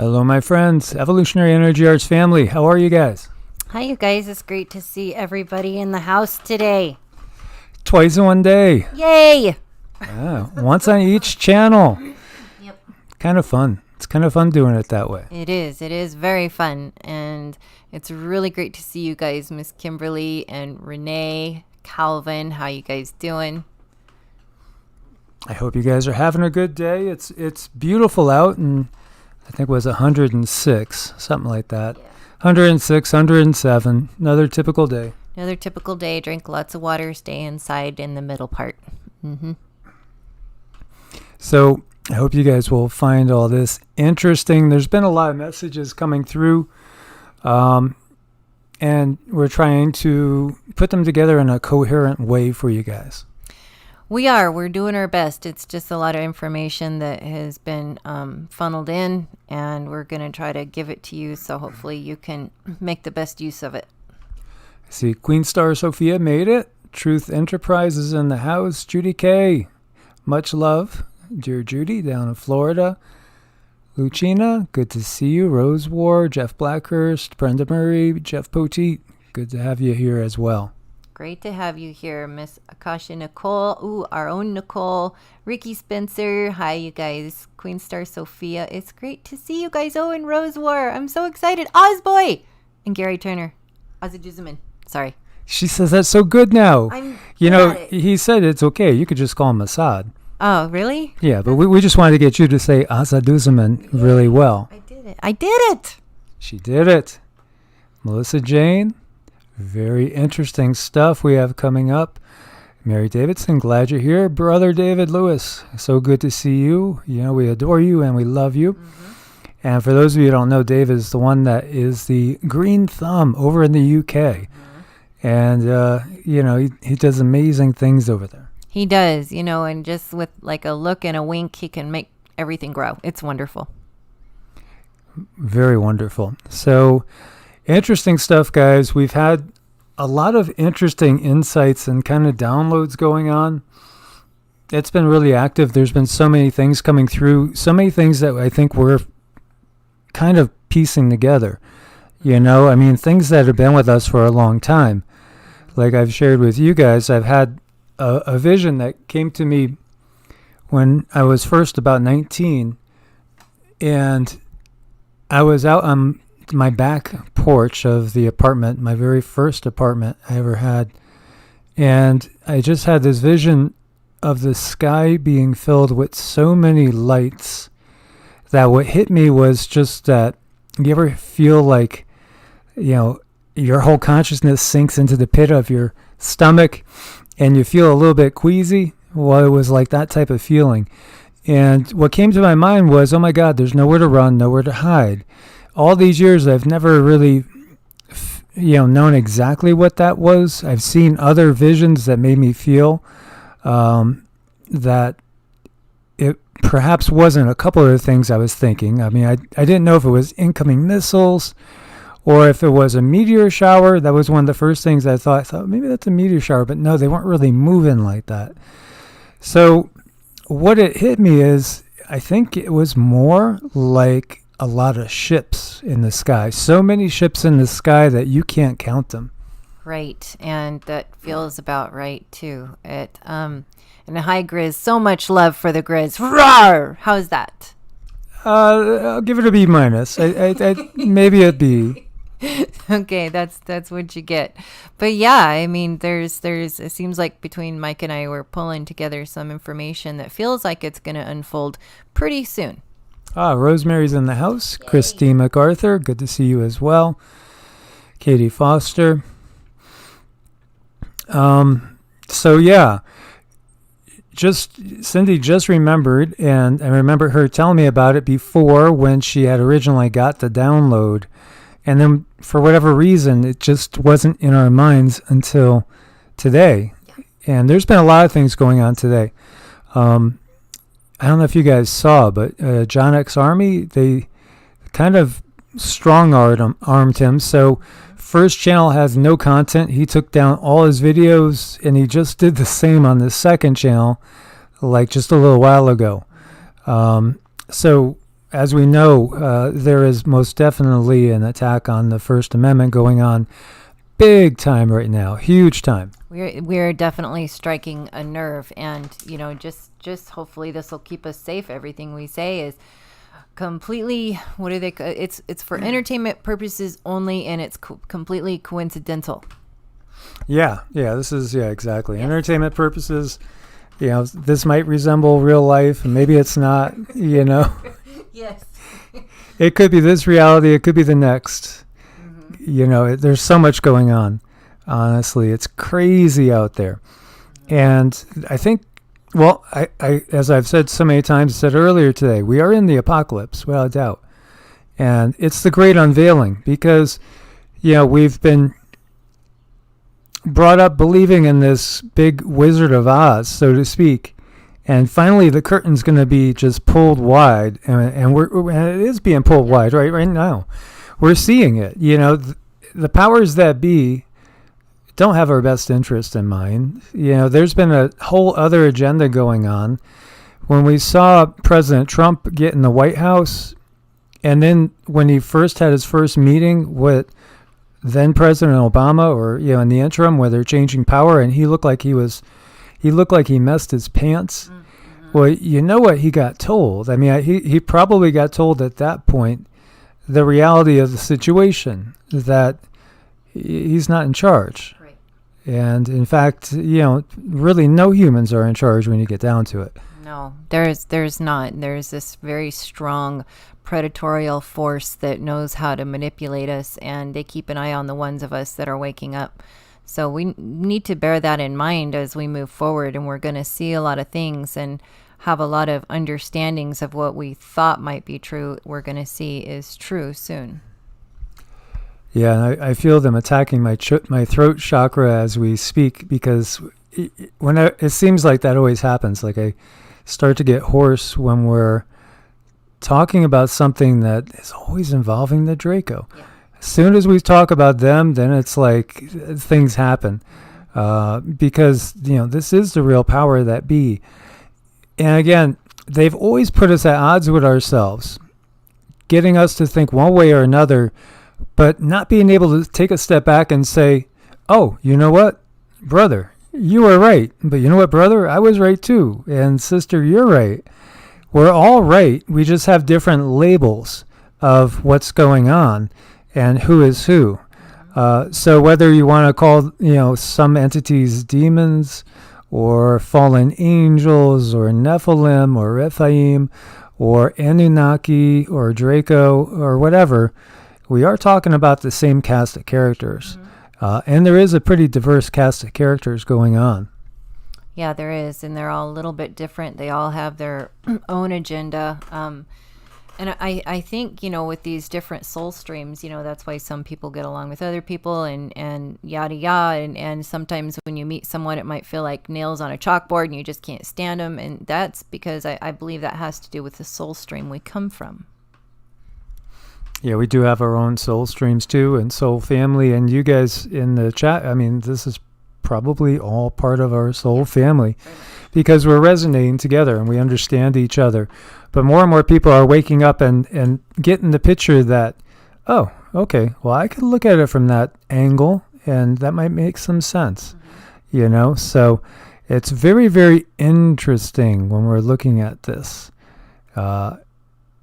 Hello, my friends. Evolutionary Energy Arts family. How are you guys? Hi, you guys. It's great to see everybody in the house today. Twice in one day. Yay! Once on each channel. Yep. Kind of fun. It's kind of fun doing it that way. It is. It is very fun. And it's really great to see you guys, Miss Kimberly and Renee, Calvin. How you guys doing? I hope you guys are having a good day. It's beautiful out, and I think it was 106, something like that. Yeah. 106, 107, another typical day. Another typical day. Drink lots of water. Stay inside in the middle part. Mm-hmm. So I hope you guys will find all this interesting. There's been a lot of messages coming through, and we're trying to put them together in a coherent way for you guys. We're doing our best. It's just a lot of information that has been funneled in, and we're going to try to give it to you, so hopefully you can make the best use of it. I see Queen Star Sophia made it. Truth Enterprises in the house. Judy K. Much love. Dear Judy, down in Florida. Lucina, good to see you. Rose War, Jeff Blackhurst, Brenda Murray, Jeff Poteet. Good to have you here as well. Great to have you here, Miss Akasha Nicole. Ooh, our own Nicole. Ricky Spencer. Hi, you guys. Queen Star Sophia. It's great to see you guys. Oh, and Rose War. I'm so excited. Ozboy. And Gary Turner. Ozzy Sorry. She says that's so good now. He said it's okay. You could just call him Assad. Oh, really? Yeah, but we just wanted to get you to say Asaduzaman really well. I did it. She did it. Melissa Jane. Very interesting stuff we have coming up. Mary Davidson, glad you're here. Brother David Lewis, so good to see you. You know, we adore you and we love you. Mm-hmm. And for those of you who don't know, Dave is the one that is the green thumb over in the UK. Mm-hmm. And, he does amazing things over there. He does, and just with like a look and a wink, he can make everything grow. It's wonderful. Very wonderful. So, interesting stuff, guys. We've had a lot of interesting insights and kind of downloads going on. It's been really active. There's been so many things coming through, so many things that I think we're kind of piecing together. Things that have been with us for a long time. Like I've shared with you guys, I've had a vision that came to me when I was first about 19, and I was out on my back porch of the apartment, my very first apartment I ever had, and I just had this vision of the sky being filled with so many lights that what hit me was just that, you ever feel like, your whole consciousness sinks into the pit of your stomach and you feel a little bit queasy? Well, it was like that type of feeling. And what came to my mind was, oh my God, there's nowhere to run, nowhere to hide. All these years, I've never really, known exactly what that was. I've seen other visions that made me feel that it perhaps wasn't a couple of the things I was thinking. I didn't know if it was incoming missiles or if it was a meteor shower. That was one of the first things I thought. I thought maybe that's a meteor shower, but no, they weren't really moving like that. So what it hit me is, I think it was more like a lot of ships in the sky. So many ships in the sky that you can't count them. Right, and that feels about right too. And hi, Grizz. So much love for the Grizz. Roar! How's that? I'll give it a B minus. I maybe a B. Okay, that's what you get. But yeah, there's it seems like between Mike and I, we're pulling together some information that feels like it's going to unfold pretty soon. Rosemary's in the house. Yay. Christine MacArthur, good to see you as well. Katie Foster. So yeah, Cindy just remembered, and I remember her telling me about it before when she had originally got the download. And then for whatever reason, it just wasn't in our minds until today. Yeah. And there's been a lot of things going on today. I don't know if you guys saw, but John X Army, they kind of strong-armed him. So First Channel has no content. He took down all his videos, and he just did the same on the Second Channel, like just a little while ago. So as we know, there is most definitely an attack on the First Amendment going on big time right now, huge time. We're definitely striking a nerve, and just hopefully this will keep us safe. Everything we say is completely, what are they? It's for entertainment purposes only, and it's completely coincidental. Yeah, exactly. Yes. Entertainment purposes. This might resemble real life, and maybe it's not. Yes. It could be this reality. It could be the next. Mm-hmm. There's so much going on. Honestly, it's crazy out there. And I think, well, I as I've said so many times, said earlier today, we are in the apocalypse, without a doubt. And it's the great unveiling because, we've been brought up believing in this big Wizard of Oz, so to speak. And finally, the curtain's going to be just pulled wide. And it is being pulled wide right now. We're seeing it. The powers that be don't have our best interest in mind. There's been a whole other agenda going on. When we saw President Trump get in the White House, and then when he first had his first meeting with then President Obama, or in the interim where they're changing power, and he looked like he messed his pants. Mm-hmm. Well, you know what he got told? I mean, he probably got told at that point the reality of the situation, that he's not in charge. And in fact, really no humans are in charge when you get down to it. No, there's not. There's this very strong predatorial force that knows how to manipulate us, and they keep an eye on the ones of us that are waking up. So we need to bear that in mind as we move forward, and we're going to see a lot of things and have a lot of understandings of what we thought might be true. We're going to see is true soon. Yeah, I feel them attacking my throat chakra as we speak, because it seems like that always happens. Like I start to get hoarse when we're talking about something that is always involving the Draco. Yeah. As soon as we talk about them, then it's like things happen, because this is the real power that be. And again, they've always put us at odds with ourselves, getting us to think one way or another, but not being able to take a step back and say, oh, you know what, brother, you were right. But you know what, brother, I was right too. And sister, you're right. We're all right. We just have different labels of what's going on and who is who. So whether you want to call, some entities demons or fallen angels or Nephilim or Rephaim or Anunnaki or Draco or whatever, we are talking about the same cast of characters. Mm-hmm. And there is a pretty diverse cast of characters going on. Yeah, there is. And they're all a little bit different. They all have their own agenda. And I think, with these different soul streams, that's why some people get along with other people and yada yada. And sometimes when you meet someone, it might feel like nails on a chalkboard and you just can't stand them. And that's because I believe that has to do with the soul stream we come from. Yeah, we do have our own soul streams too, and soul family. And you guys in the chat, I mean, this is probably all part of our soul family, because we're resonating together and we understand each other. But more and more people are waking up and getting the picture that, oh, okay, well, I could look at it from that angle, and that might make some sense, So it's very, very interesting when we're looking at this.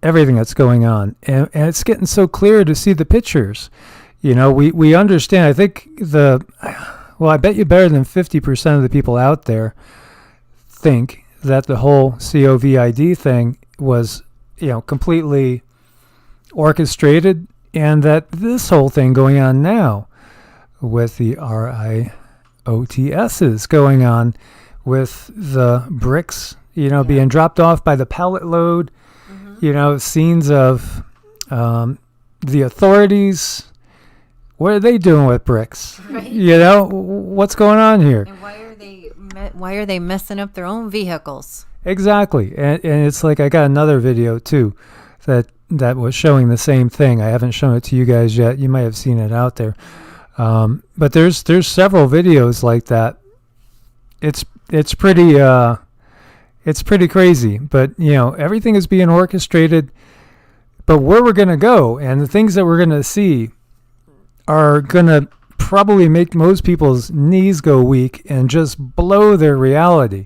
Everything that's going on, and it's getting so clear to see the pictures. We understand. I think I bet you better than 50% of the people out there think that the whole COVID thing was, completely orchestrated, and that this whole thing going on now with the RIOTSs going on with the bricks, being dropped off by the pallet load. Scenes of the authorities. What are they doing with bricks? Right. What's going on here? And why are they messing up their own vehicles? Exactly. And it's like I got another video too that was showing the same thing. I haven't shown it to you guys yet. You might have seen it out there. But there's several videos like that. It's pretty crazy, but everything is being orchestrated But where we're going to go and the things that we're going to see are going to probably make most people's knees go weak and just blow their reality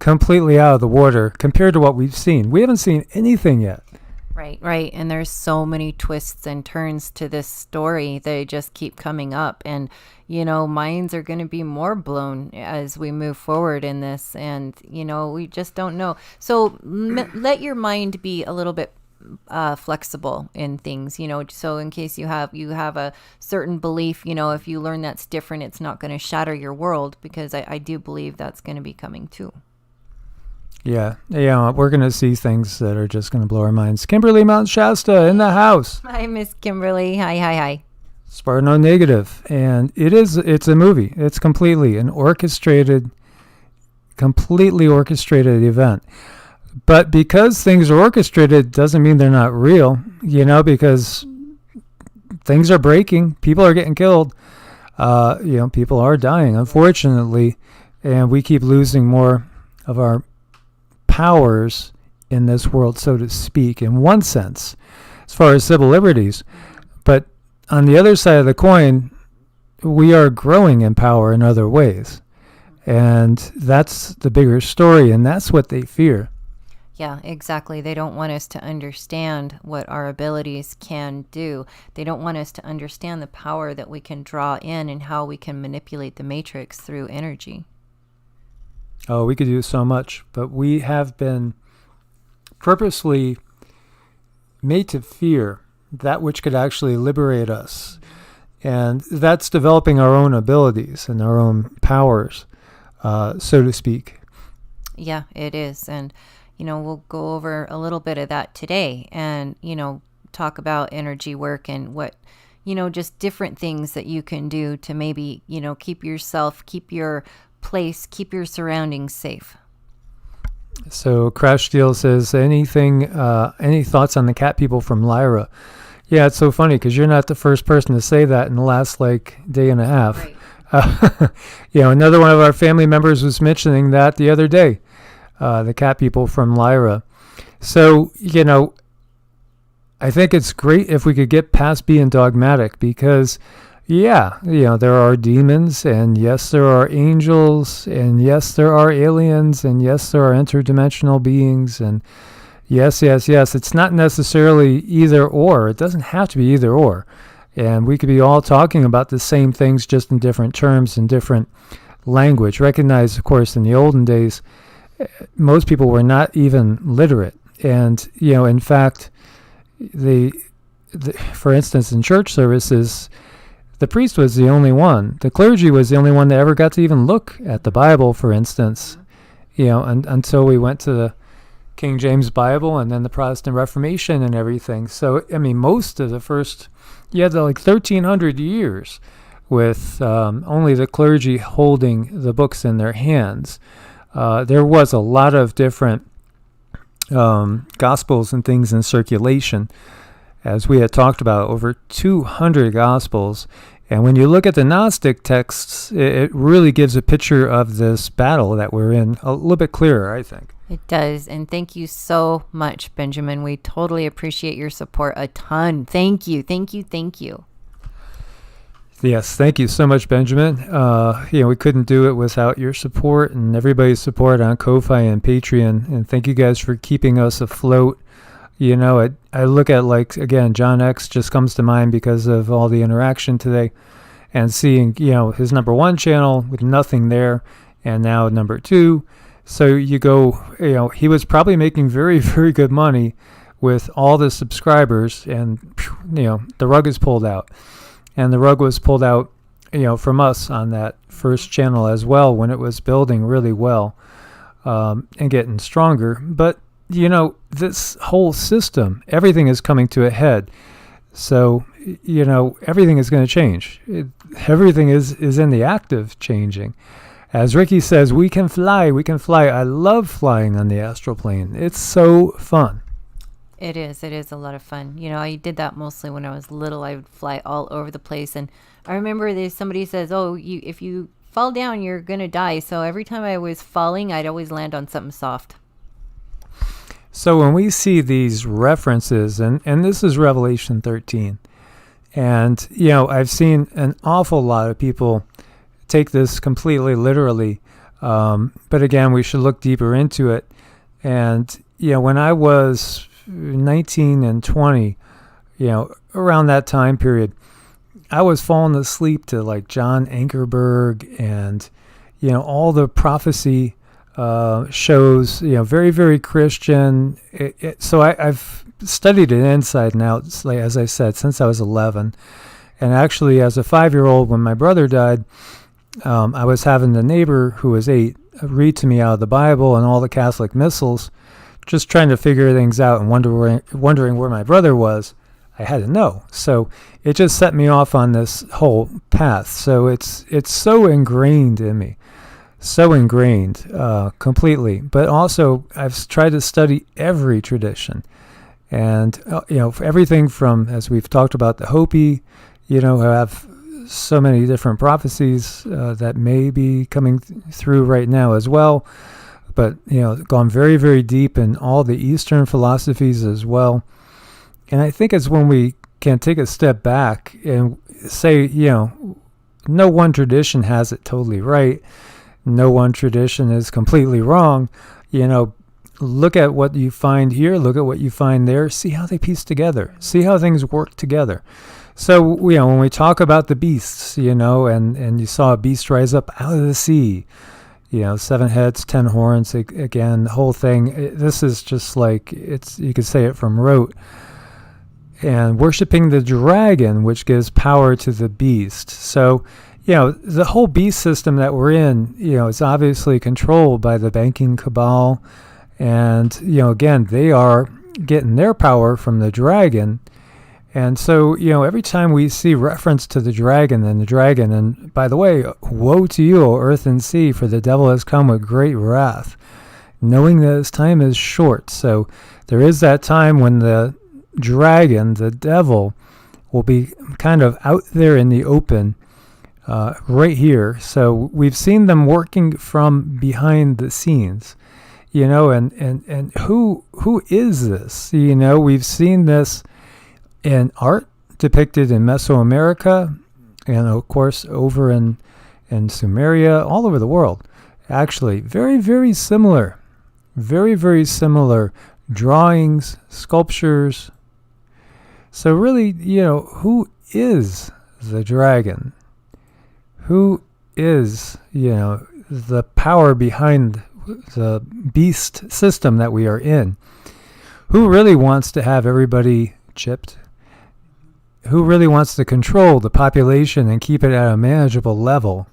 completely out of the water compared to what we've seen. We haven't seen anything yet. Right. And there's so many twists and turns to this story. They just keep coming up. And, minds are going to be more blown as we move forward in this. And, we just don't know. So let your mind be a little bit flexible in things, so in case you have a certain belief, if you learn that's different, it's not going to shatter your world, because I do believe that's going to be coming too. Yeah, we're going to see things that are just going to blow our minds. Kimberly Mount Shasta in the house. Hi, Miss Kimberly. Hi. Spartano Negative. And it's a movie. It's completely orchestrated event. But because things are orchestrated doesn't mean they're not real, because things are breaking. People are getting killed. People are dying, unfortunately. And we keep losing more of our powers in this world, so to speak, in one sense, as far as civil liberties. But on the other side of the coin, we are growing in power in other ways. And that's the bigger story, and that's what they fear. Yeah, exactly. They don't want us to understand what our abilities can do. They don't want us to understand the power that we can draw in and how we can manipulate the matrix through energy. Oh, we could do so much, but we have been purposely made to fear that which could actually liberate us. And that's developing our own abilities and our own powers, so to speak. Yeah, it is. And we'll go over a little bit of that today and, talk about energy work and what, just different things that you can do to maybe, keep yourself, keep your place, keep your surroundings safe. So Crash Steel says, any thoughts on the cat people from Lyra? Yeah, it's so funny because you're not the first person to say that in the last day and a half. Right. Another one of our family members was mentioning that the other day. The cat people from Lyra. So, I think it's great if we could get past being dogmatic because, there are demons, and yes, there are angels, and yes, there are aliens, and yes, there are interdimensional beings, and yes. It's not necessarily either or. It doesn't have to be either or. And we could be all talking about the same things just in different terms and different language. Recognize, of course, in the olden days, most people were not even literate. And, in fact, for instance, in church services, the priest was the only one. The clergy was the only one that ever got to even look at the Bible, for instance, until we went to the King James Bible and then the Protestant Reformation and everything. So, most of the first, you had 1,300 years with only the clergy holding the books in their hands. There was a lot of different gospels and things in circulation. As we had talked about, over 200 gospels. And when you look at the Gnostic texts, it really gives a picture of this battle that we're in a little bit clearer, I think. It does. And thank you so much, Benjamin. We totally appreciate your support a ton. Thank you. Yes, thank you so much, Benjamin. We couldn't do it without your support and everybody's support on Ko-Fi and Patreon. And thank you guys for keeping us afloat. I look at, again, John X just comes to mind because of all the interaction today and seeing, his number 1 channel with nothing there and now number 2. So you go, he was probably making very, very good money with all the subscribers and, the rug is pulled out. And the rug was pulled out, from us on that first channel as well when it was building really well and getting stronger. But this whole system, everything is coming to a head. So, everything is going to change. Everything is in the act of changing. As Ricky says, we can fly. I love flying on the astral plane. It's so fun. It is a lot of fun. I did that mostly when I was little. I would fly all over the place. And I remember somebody says, if you fall down, you're going to die. So every time I was falling, I'd always land on something soft. So when we see these references, and this is Revelation 13, and, I've seen an awful lot of people take this completely literally. But again, we should look deeper into it. And, when I was 19 and 20, around that time period, I was falling asleep to like John Ankerberg and, all the prophecy shows, very, very Christian. So I've studied it inside and out, like, as I said, since I was 11. And actually, as a 5-year-old, when my brother died, I was having the neighbor who was 8 read to me out of the Bible and all the Catholic missals, just trying to figure things out and wondering where my brother was. I had to know. So it just set me off on this whole path. So it's so ingrained in me. So ingrained completely. But also, I've tried to study every tradition. And, everything from, as we've talked about, the Hopi, who have so many different prophecies that may be coming through right now as well. But, gone very, very deep in all the Eastern philosophies as well. And I think it's when we can take a step back and say, no one tradition has it totally right. No one tradition is completely wrong. Look at what you find here, look at what you find there, see how they piece together, see how things work together. So, when we talk about the beasts, and you saw a beast rise up out of the sea, 7 heads, 10 horns, again, the whole thing, this is just like, you could say it from rote. And worshiping the dragon, which gives power to the beast. So, the whole beast system that we're in, is obviously controlled by the banking cabal. And, again, they are getting their power from the dragon. And so, every time we see reference to the dragon, and by the way, woe to you, O earth and sea, for the devil has come with great wrath, knowing that his time is short. So there is that time when the dragon, the devil, will be kind of out there in the open, right here. So we've seen them working from behind the scenes, and who is this? We've seen this in art depicted in Mesoamerica, and of course over in Sumeria, all over the world. Actually, very, very similar drawings, sculptures. So really, who is the dragon? Who is, the power behind the beast system that we are in? Who really wants to have everybody chipped? Who really wants to control the population and keep it at a manageable level?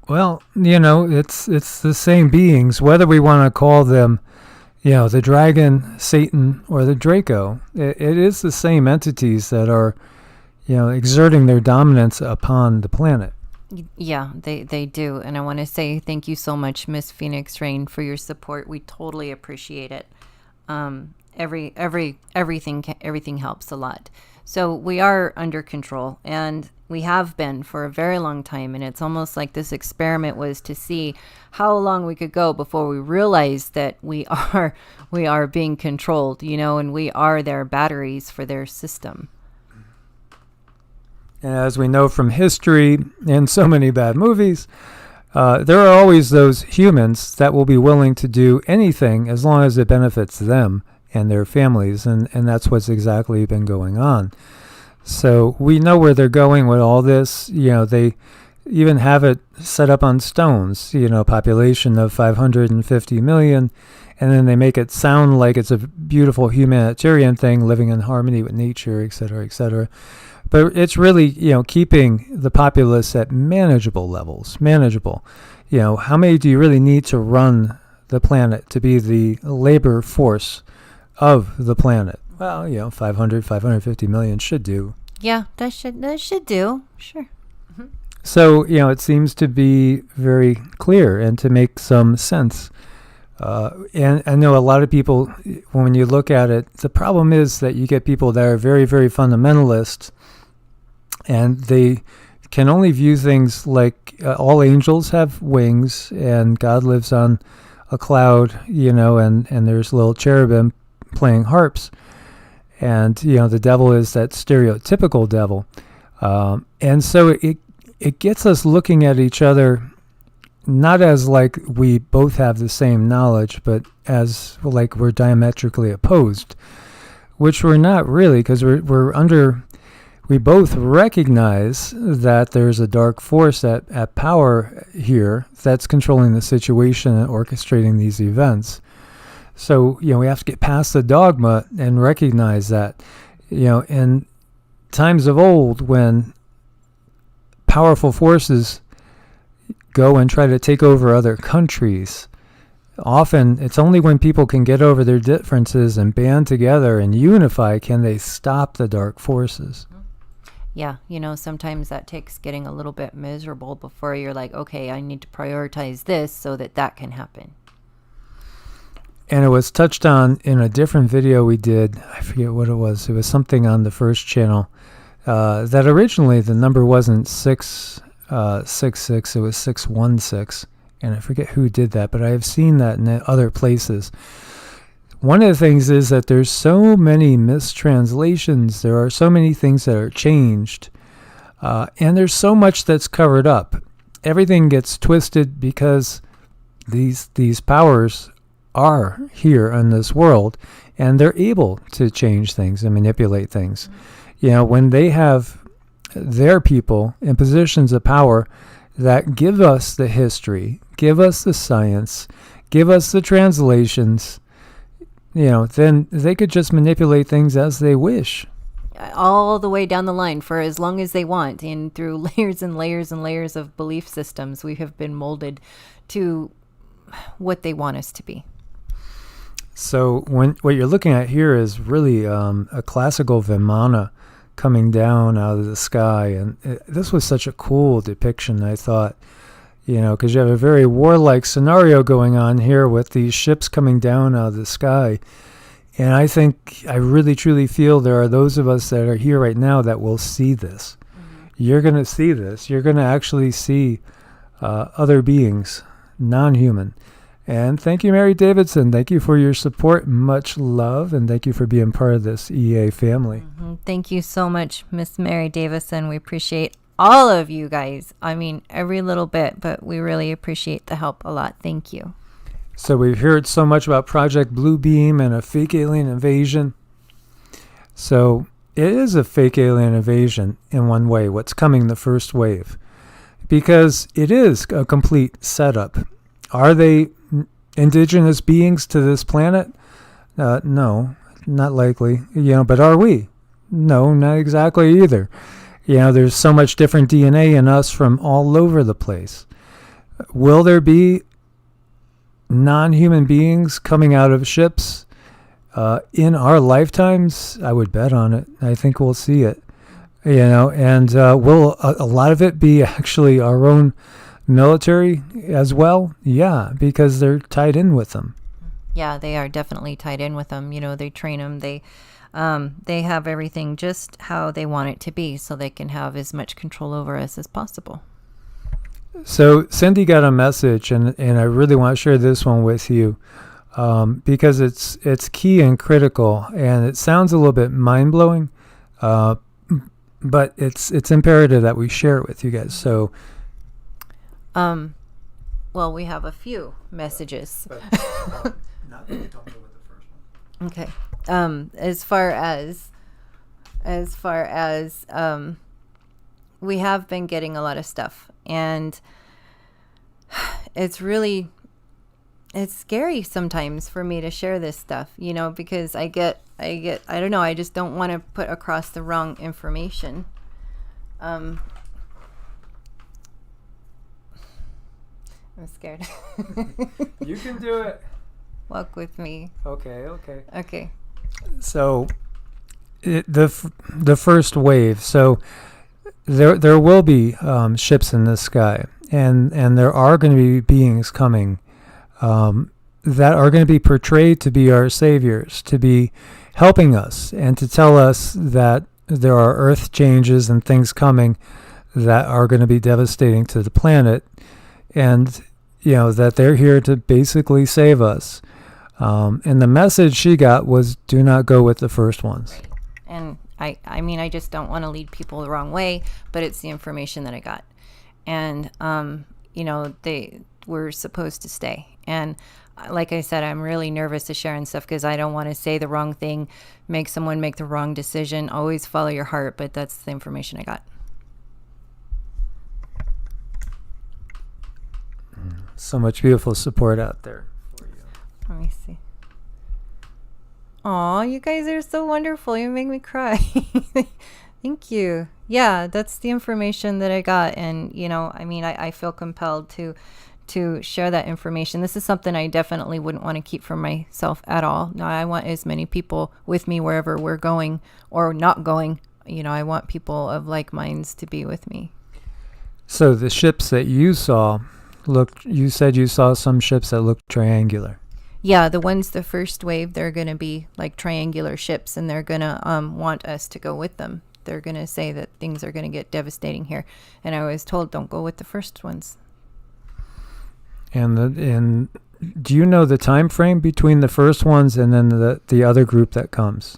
Well, it's the same beings, whether we want to call them, the dragon, Satan, or the Draco. It is the same entities that are, exerting their dominance upon the planet. Yeah, they do. And I want to say thank you so much, Miss Phoenix Rain, for your support. We totally appreciate it. Everything helps a lot. So we are under control, and we have been for a very long time. And it's almost like this experiment was to see how long we could go before we realize that we are being controlled, and we are their batteries for their system. And as we know from history and so many bad movies, there are always those humans that will be willing to do anything as long as it benefits them and their families, and that's what's exactly been going on. So we know where they're going with all this. They even have it set up on stones, population of 550 million, and then they make it sound like it's a beautiful humanitarian thing, living in harmony with nature, et cetera, et cetera. But it's really, keeping the populace at manageable levels. Manageable. How many do you really need to run the planet to be the labor force of the planet? Well, 550 million should do. Yeah, that should do. Sure. Mm-hmm. So, it seems to be very clear and to make some sense. And I know a lot of people, when you look at it, the problem is that you get people that are very, very fundamentalist, and they can only view things like all angels have wings and God lives on a cloud, and there's little cherubim playing harps. And, the devil is that stereotypical devil. And so it gets us looking at each other not as like we both have the same knowledge, but as like we're diametrically opposed, which we're not really, because we both recognize that there's a dark force at power here that's controlling the situation and orchestrating these events. So, we have to get past the dogma and recognize that, in times of old when powerful forces go and try to take over other countries, often it's only when people can get over their differences and band together and unify can they stop the dark forces. Yeah, sometimes that takes getting a little bit miserable before you're like, okay, I need to prioritize this so that can happen. And it was touched on in a different video we did. I forget what it was. It was something on the first channel. That originally the number wasn't 666, it was 616. And I forget who did that, but I have seen that in other places. One of the things is that there's so many mistranslations. There are so many things that are changed. And there's so much that's covered up. Everything gets twisted because these powers are here in this world, and they're able to change things and manipulate things. When they have their people in positions of power that give us the history, give us the science, give us the translations, then they could just manipulate things as they wish. All the way down the line for as long as they want. And through layers and layers and layers of belief systems, we have been molded to what they want us to be. So what you're looking at here is really a classical Vimana coming down out of the sky. And this was such a cool depiction, I thought, because you have a very warlike scenario going on here with these ships coming down out of the sky. And I really truly feel there are those of us that are here right now that will see this. Mm-hmm. You're going to see this. You're going to actually see other beings, non-human. And thank you, Mary Davidson. Thank you for your support. Much love. And thank you for being part of this EA family. Mm-hmm. Thank you so much, Miss Mary Davidson. We appreciate all of you guys. I mean, every little bit, but we really appreciate the help a lot. Thank you. So we've heard so much about Project Bluebeam and a fake alien invasion. So it is a fake alien invasion in one way, what's coming, the first wave. Because it is a complete setup. Are they indigenous beings to this planet? No, not likely. But are we? No, not exactly either. There's so much different DNA in us from all over the place. Will there be non-human beings coming out of ships in our lifetimes? I would bet on it. I think we'll see it. And will a lot of it be actually our own military as well? Yeah, because they're tied in with them. Yeah, they are definitely tied in with them. They train them. They have everything just how they want it to be, so they can have as much control over us as possible. So Cindy got a message, and I really want to share this one with you because it's key and critical, and it sounds a little bit mind-blowing, but it's imperative that we share it with you guys. So, well, we have a few messages. But, don't go with the first one. Okay. As far as we have been getting a lot of stuff, and it's scary sometimes for me to share this stuff, because I get I don't know, I just don't want to put across the wrong information. I'm scared. You can do it. Walk with me. Okay. So the first wave. So there will be ships in the sky, and there are going to be beings coming that are going to be portrayed to be our saviors, to be helping us, and to tell us that there are earth changes and things coming that are going to be devastating to the planet. And that they're here to basically save us. And the message she got was, do not go with the first ones. Right. And I mean, I just don't want to lead people the wrong way, but it's the information that I got. And, they were supposed to stay. And like I said, I'm really nervous to share and stuff because I don't want to say the wrong thing, make someone make the wrong decision. Always follow your heart, but that's the information I got. So much beautiful support out there for you. Let me see. Aw, you guys are so wonderful. You make me cry. Thank you. Yeah, that's the information that I got. And, I feel compelled to share that information. This is something I definitely wouldn't want to keep for myself at all. No, I want as many people with me wherever we're going or not going. I want people of like minds to be with me. So the ships that you saw you said you saw some ships that looked triangular. Yeah, the first wave, they're going to be like triangular ships, and they're going to want us to go with them. They're going to say that things are going to get devastating here. And I was told, don't go with the first ones. And do you know the time frame between the first ones and then the other group that comes?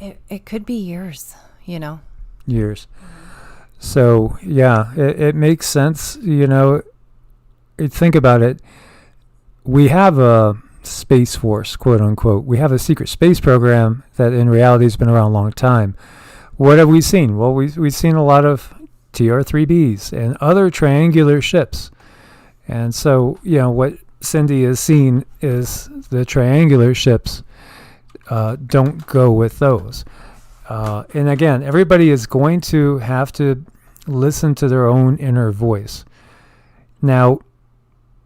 It could be years, Years. So, yeah, it makes sense. Think about it. We have a space force, quote unquote. We have a secret space program that in reality has been around a long time. What have we seen? Well, we've seen a lot of TR-3Bs and other triangular ships. And so, what Cindy has seen is the triangular ships. Don't go with those. And again, everybody is going to have to listen to their own inner voice. Now,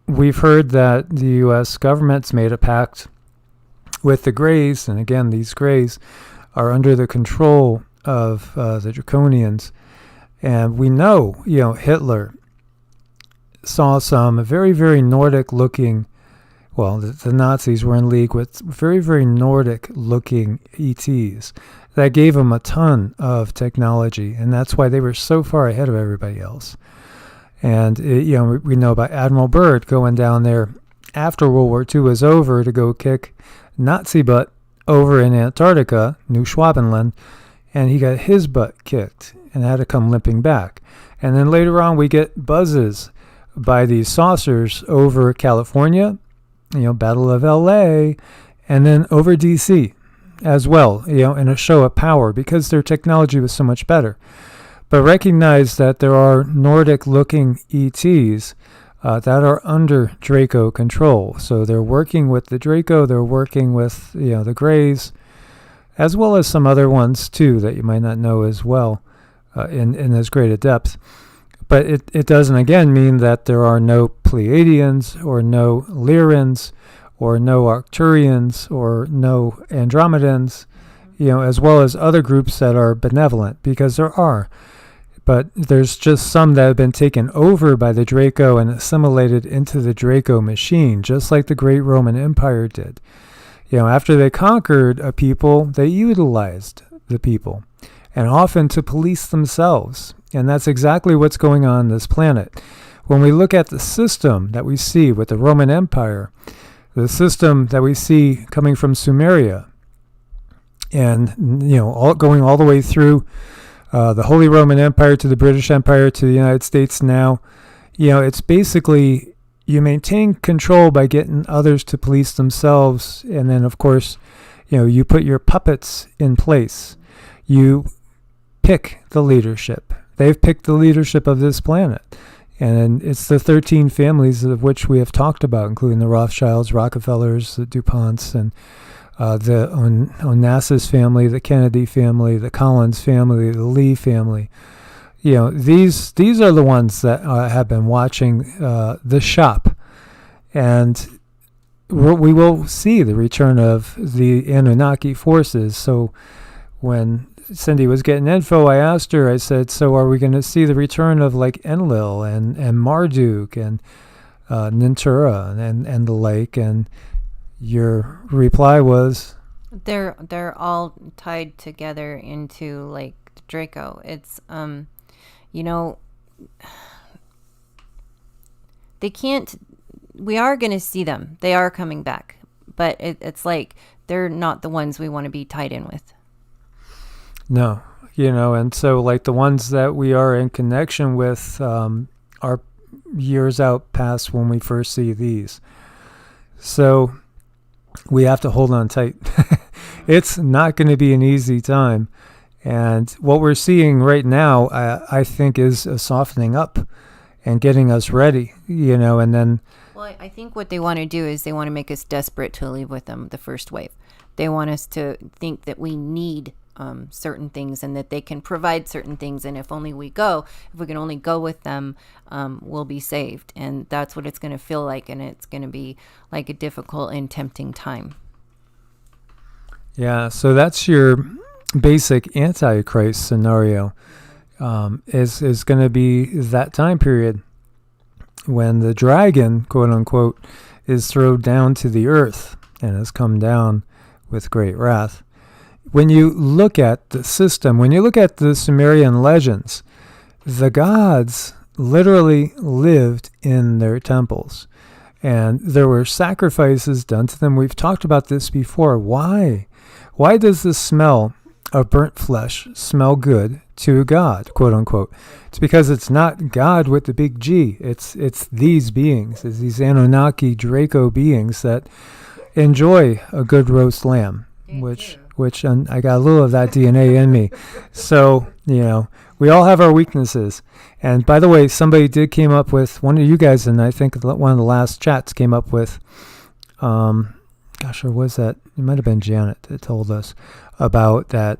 we've heard that the U.S. government's made a pact with the Greys, and again, these Greys are under the control of the Draconians. And we know, Hitler saw some very, very Nordic-looking, the Nazis were in league with very, very Nordic-looking ETs that gave them a ton of technology, and that's why they were so far ahead of everybody else. And, we know about Admiral Byrd going down there after World War II was over to go kick Nazi butt over in Antarctica, New Schwabenland, and he got his butt kicked and had to come limping back. And then later on we get buzzes by these saucers over California, Battle of LA, and then over DC as well, in a show of power because their technology was so much better. But recognize that there are Nordic-looking ETs that are under Draco control. So they're working with the Draco, they're working with the Greys, as well as some other ones too that you might not know as well in as great a depth. But it doesn't again mean that there are no Pleiadians or no Lyrans or no Arcturians or no Andromedans, as well as other groups that are benevolent, because there are. But there's just some that have been taken over by the Draco and assimilated into the Draco machine, just like the great Roman Empire did. After they conquered a people, they utilized the people, and often to police themselves. And that's exactly what's going on this planet. When we look at the system that we see with the Roman Empire, the system that we see coming from Sumeria, and going all the way through the Holy Roman Empire to the British Empire to the United States now, it's basically you maintain control by getting others to police themselves, and then of course, you put your puppets in place. You pick the leadership. They've picked the leadership of this planet. And it's the 13 families of which we have talked about, including the Rothschilds, Rockefellers, the DuPonts, and the Onassis family, the Kennedy family, the Collins family, the Lee family. These are the ones that have been watching the shop. And we will see the return of the Anunnaki forces. So when Cindy was getting info, I asked her, I said, so are we going to see the return of like Enlil and Marduk and Nintura and the like? And your reply was? They're all tied together into like Draco. It's, they can't we are going to see them. They are coming back, but it's like they're not the ones we want to be tied in with. No, and so like the ones that we are in connection with are years out past when we first see these. So we have to hold on tight. It's not going to be an easy time. And what we're seeing right now, I think, is a softening up and getting us ready, and then... Well, I think what they want to do is they want to make us desperate to leave with them, the first wave. They want us to think that we need certain things and that they can provide certain things. And if we can only go with them, we'll be saved. And that's what it's going to feel like. And it's going to be like a difficult and tempting time. Yeah, so that's your basic AntiChrist scenario. Is going to be that time period when the dragon, quote unquote, is thrown down to the earth and has come down with great wrath. When you look at the system, when you look at the Sumerian legends, the gods literally lived in their temples. And there were sacrifices done to them. We've talked about this before. Why? Why does the smell of burnt flesh smell good to God, quote unquote? It's because it's not God with the big G. It's these beings. It's these Anunnaki Draco beings that enjoy a good roast lamb, which I got a little of that DNA in me. So, we all have our weaknesses. And by the way, somebody came up with, one of you guys, and I think one of the last chats came up with, or was that? It might have been Janet that told us about that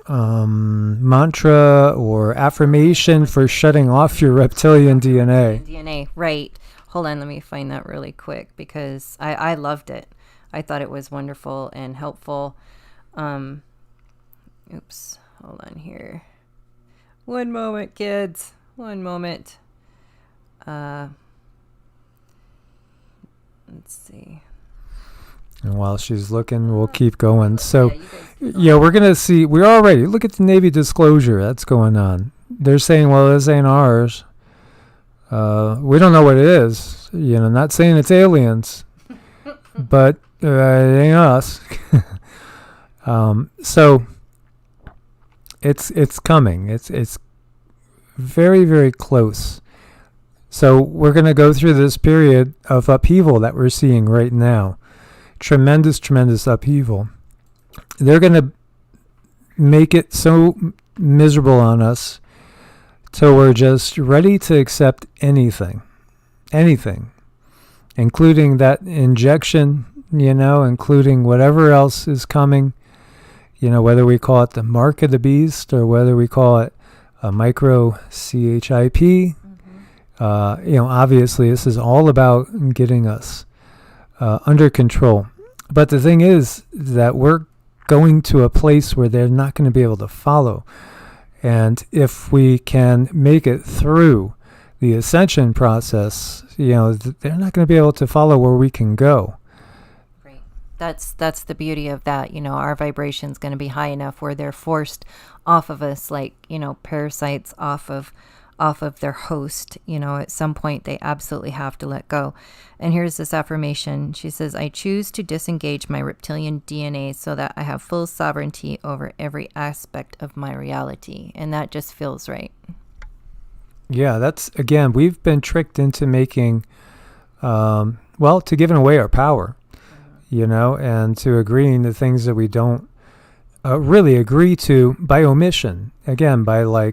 mantra or affirmation for shutting off your reptilian DNA. DNA, right. Hold on, let me find that really quick because I loved it. I thought it was wonderful and helpful. Hold on here. One moment, kids. One moment. Let's see. And while she's looking, we'll keep going. So, we're going to see. We're already, look at the Navy disclosure that's going on. They're saying, well, this ain't ours. We don't know what it is. Not saying it's aliens, but it ain't us. So it's coming. It's very, very close. So we're going to go through this period of upheaval that we're seeing right now. Tremendous, tremendous upheaval. They're going to make it so miserable on us till we're just ready to accept anything, including that injection, including whatever else is coming, whether we call it the mark of the beast or whether we call it a micro CHIP. Obviously this is all about getting us under control. But the thing is that we're going to a place where they're not going to be able to follow. And if we can make it through the ascension process, they're not going to be able to follow where we can go. Right. That's the beauty of that. Our vibration's going to be high enough where they're forced off of us, like, parasites off of their host. At some point they absolutely have to let go. And here's this affirmation. She says, I choose to disengage my reptilian DNA so that I have full sovereignty over every aspect of my reality. And that just feels right. Yeah, that's, again, we've been tricked into making, to giving away our power, and to agreeing to things that we don't really agree to by omission. Again, by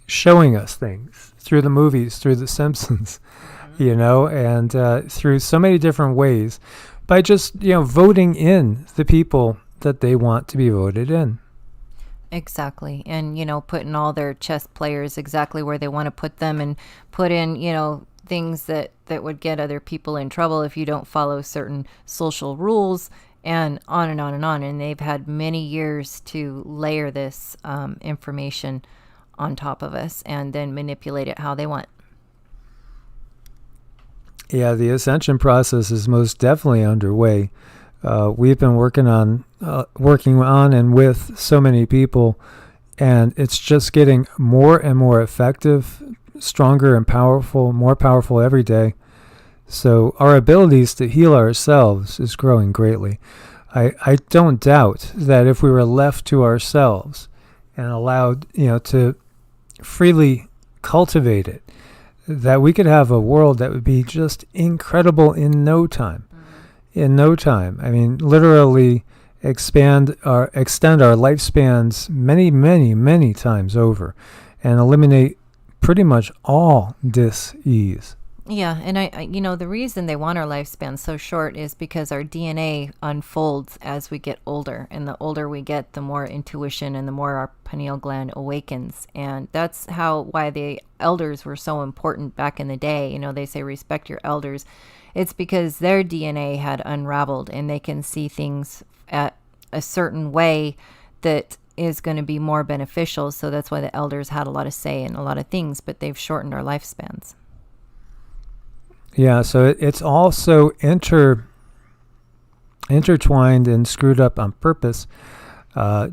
showing us things through the movies, through The Simpsons, and through so many different ways by just, voting in the people that they want to be voted in. Exactly. And, putting all their chess players exactly where they want to put them and put in, things that would get other people in trouble if you don't follow certain social rules and on and on and on. And they've had many years to layer this information on top of us and then manipulate it how they want. Yeah, the ascension process is most definitely underway. We've been working on and with so many people, and it's just getting more and more effective, stronger and powerful, more powerful every day. So our abilities to heal ourselves is growing greatly. I don't doubt that if we were left to ourselves and allowed, to freely cultivate it, that we could have a world that would be just incredible in no time. In no time. I mean, literally extend our lifespans many, many, many times over and eliminate pretty much all dis-ease. Yeah, and I the reason they want our lifespan so short is because our DNA unfolds as we get older, and the older we get, the more intuition and the more our pineal gland awakens, and that's why the elders were so important back in the day. They say respect your elders. It's because their DNA had unraveled, and they can see things at a certain way that is going to be more beneficial. So that's why the elders had a lot of say in a lot of things, but they've shortened our lifespans. Yeah, so it's also intertwined and screwed up on purpose, so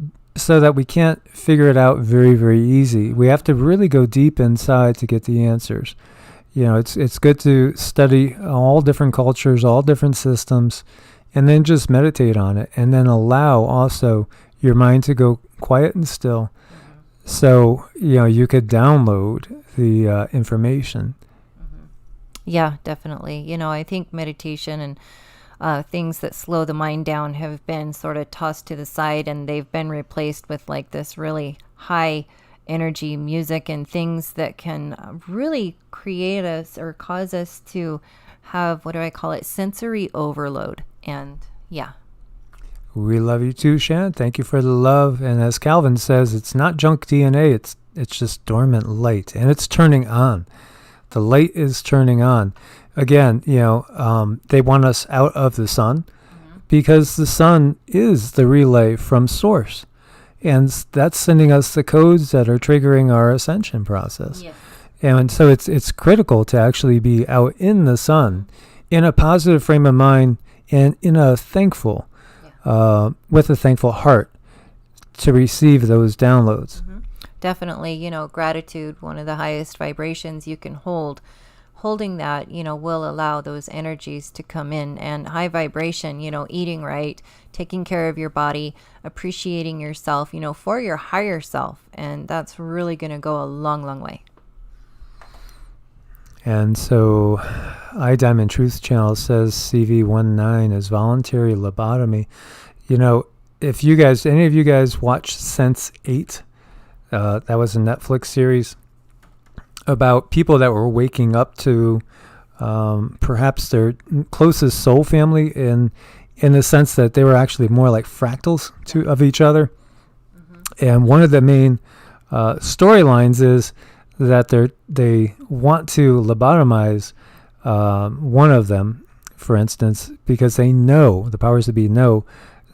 that we can't figure it out very, very easy. We have to really go deep inside to get the answers. It's good to study all different cultures, all different systems, and then just meditate on it, and then allow also your mind to go quiet and still, so you could download the information. Yeah, definitely. I think meditation and things that slow the mind down have been sort of tossed to the side, and they've been replaced with like this really high energy music and things that can really create us or cause us to have, what do I call it, sensory overload. And yeah. We love you too, Shan. Thank you for the love. And as Calvin says, it's not junk DNA. It's just dormant light, and it's turning on. The light is turning on. Again, they want us out of the sun, because the sun is the relay from source. And that's sending us the codes that are triggering our ascension process. Yes. And so it's critical to actually be out in the sun, in a positive frame of mind, and in a thankful, with a thankful heart, to receive those downloads. Definitely, gratitude, one of the highest vibrations you can hold. Holding that, will allow those energies to come in. And high vibration, eating right, taking care of your body, appreciating yourself, for your higher self. And that's really going to go a long, long way. And so iDiamond Truth Channel says CV19 is voluntary lobotomy. If any of you guys watch Sense8, that was a Netflix series about people that were waking up to perhaps their closest soul family, in the sense that they were actually more like fractals of each other. And one of the main storylines is that they want to lobotomize one of them, for instance, because they know, the powers that be know,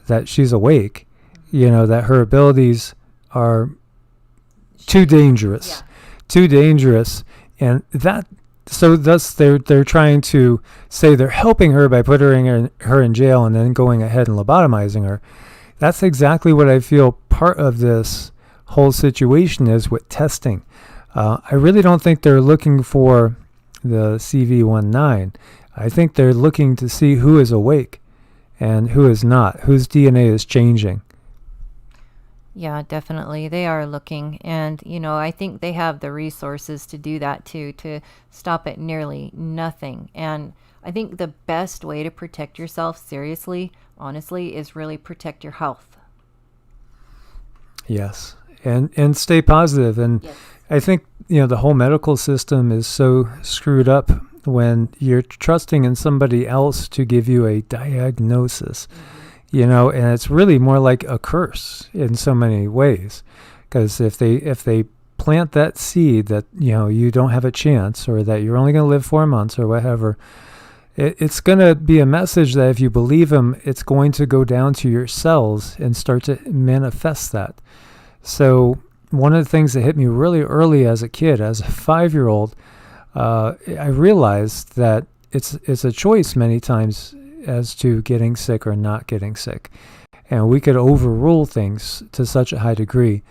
that she's awake, that her abilities are too dangerous. Too dangerous, and thus they're trying to say they're helping her by putting her in jail and then going ahead and lobotomizing her. That's exactly what I feel part of this whole situation is with testing. I really don't think they're looking for the CV19. I think they're looking to see who is awake and who is not, whose DNA is changing. Yeah, definitely. They are looking. And, I think they have the resources to do that too, to stop at nearly nothing. And I think the best way to protect yourself, seriously, honestly, is really protect your health. Yes. And stay positive. And yes. I think, the whole medical system is so screwed up when you're trusting in somebody else to give you a diagnosis. And it's really more like a curse in so many ways, because if they plant that seed that you don't have a chance, or that you're only going to live 4 months or whatever, it's going to be a message that if you believe them, it's going to go down to your cells and start to manifest that. So one of the things that hit me really early as a kid, as a 5-year-old, I realized that it's a choice many times as to getting sick or not getting sick. And we could overrule things to such a high degree.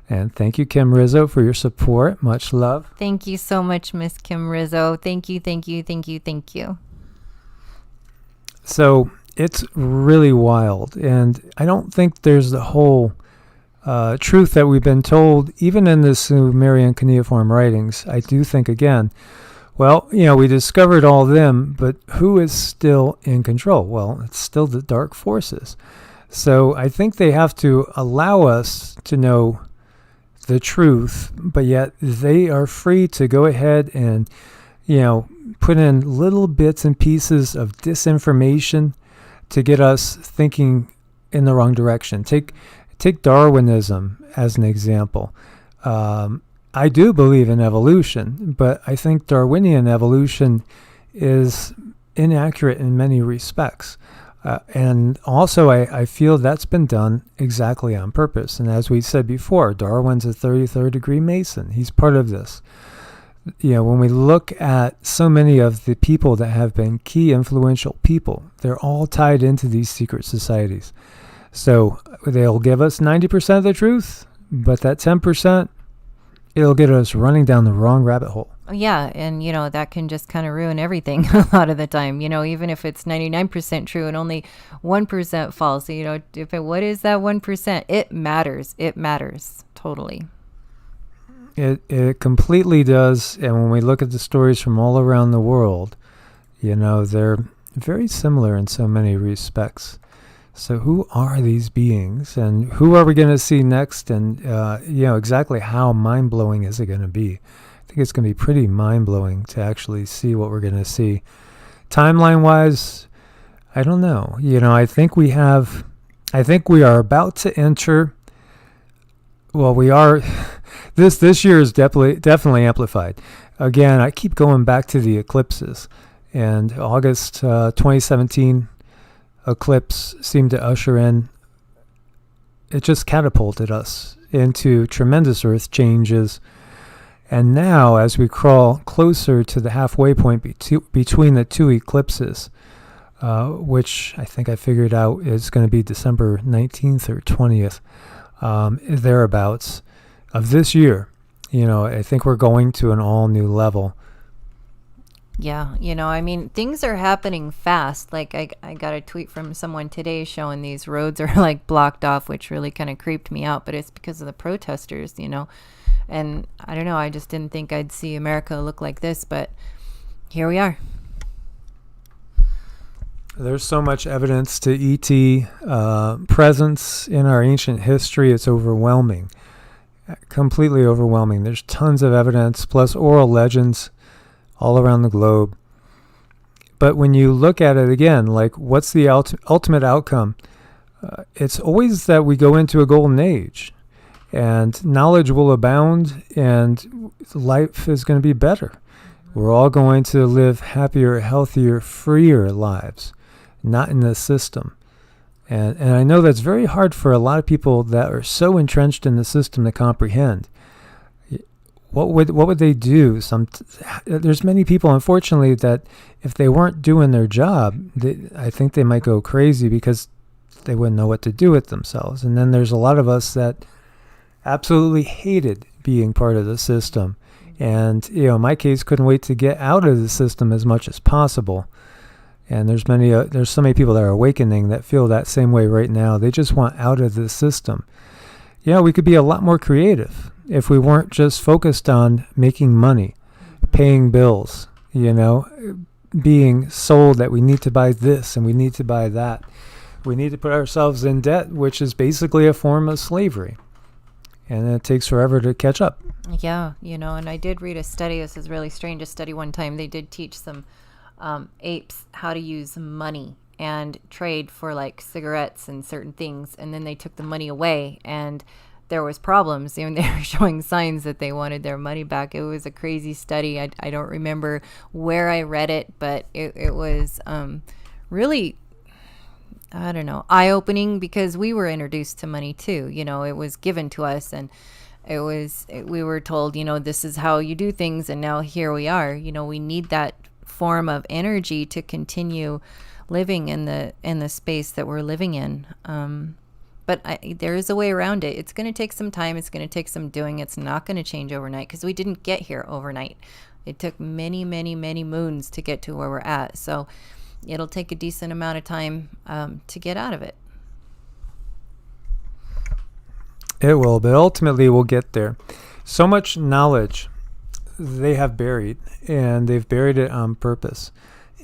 And thank you, Kim Rizzo, for your support. Much love. Thank you so much, Miss Kim Rizzo. Thank you, thank you, thank you, thank you. So it's really wild. And I don't think there's the whole truth that we've been told, even in the Sumerian cuneiform writings. I do think, again, well, we discovered all of them, but who is still in control? Well, it's still the dark forces. So I think they have to allow us to know the truth, but yet they are free to go ahead and, put in little bits and pieces of disinformation to get us thinking in the wrong direction. Take Darwinism as an example. I do believe in evolution, but I think Darwinian evolution is inaccurate in many respects. And also, I feel that's been done exactly on purpose. And as we said before, Darwin's a 33rd degree Mason. He's part of this. When we look at so many of the people that have been key influential people, they're all tied into these secret societies. So they'll give us 90% of the truth, but that 10%, it'll get us running down the wrong rabbit hole. Yeah, and that can just kind of ruin everything a lot of the time. Even if it's 99% true and only 1% false. What is that 1%? It matters. It matters totally. It completely does. And when we look at the stories from all around the world, they're very similar in so many respects. So who are these beings, and who are we going to see next? And, exactly how mind-blowing is it going to be? I think it's going to be pretty mind-blowing to actually see what we're going to see. Timeline-wise, I don't know. I think we are about to enter, well, we are, this year is definitely amplified. Again, I keep going back to the eclipses. And August 2017 eclipse seemed to usher in, it just catapulted us into tremendous earth changes. And now, as we crawl closer to the halfway point between the two eclipses, which I think I figured out is going to be December 19th or 20th, thereabouts of this year, I think we're going to an all new level. Yeah, things are happening fast. Like I got a tweet from someone today showing these roads are like blocked off, which really kind of creeped me out, but it's because of the protesters, and I don't know, I just didn't think I'd see America look like this, but here we are. There's so much evidence to ET presence in our ancient history. It's overwhelming, completely overwhelming. There's tons of evidence, plus oral legends all around the globe. But when you look at it again, like what's the ultimate outcome? It's always that we go into a golden age and knowledge will abound and life is going to be better. We're all going to live happier, healthier, freer lives, not in this system. And I know that's very hard for a lot of people that are so entrenched in the system to comprehend. What would they do? There's many people, unfortunately, that if they weren't doing their job, I think they might go crazy because they wouldn't know what to do with themselves. And then there's a lot of us that absolutely hated being part of the system. And, in my case, couldn't wait to get out of the system as much as possible. And there's so many people that are awakening that feel that same way right now. They just want out of the system. We could be a lot more creative if we weren't just focused on making money, paying bills, being sold that we need to buy this and we need to buy that. We need to put ourselves in debt, which is basically a form of slavery. And it takes forever to catch up. Yeah, and I did read a study. This is really strange. A study one time, they did teach some apes how to use money and trade for like cigarettes and certain things. And then they took the money away and there was problems. They were showing signs that they wanted their money back. It was a crazy study. I don't remember where I read it, but it was really, I don't know, eye-opening because we were introduced to money too. It was given to us and we were told, this is how you do things. And now here we are. We need that form of energy to continue living in the space that we're living in. But there is a way around it. It's going to take some time. It's going to take some doing. It's not going to change overnight because we didn't get here overnight. It took many, many, many moons to get to where we're at. So it'll take a decent amount of time to get out of it. It will, but ultimately we'll get there. So much knowledge they have buried, and they've buried it on purpose.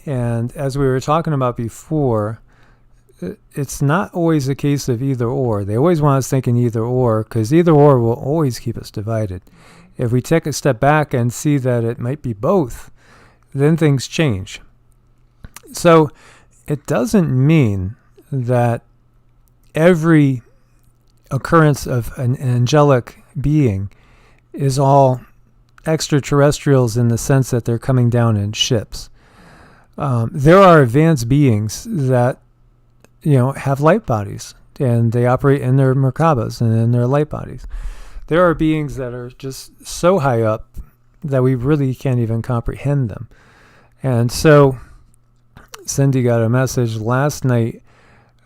And as we were talking about before, it's not always a case of either or. They always want us thinking either or, because either or will always keep us divided. If we take a step back and see that it might be both, then things change. So it doesn't mean that every occurrence of an angelic being is all extraterrestrials in the sense that they're coming down in ships. There are advanced beings that, have light bodies, and they operate in their Merkabas and in their light bodies. There are beings that are just so high up that we really can't even comprehend them. And so Cindy got a message last night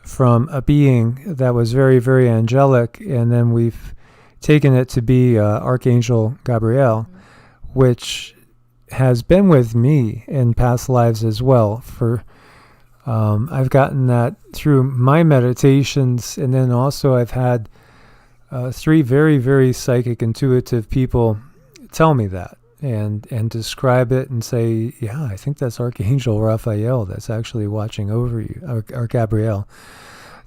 from a being that was very, very angelic, and then we've taken it to be Archangel Gabriel, which has been with me in past lives as well. I've gotten that through my meditations, and then also I've had 3 very, very psychic, intuitive people tell me that and describe it and say, yeah, I think that's Archangel Raphael that's actually watching over you, or Gabriel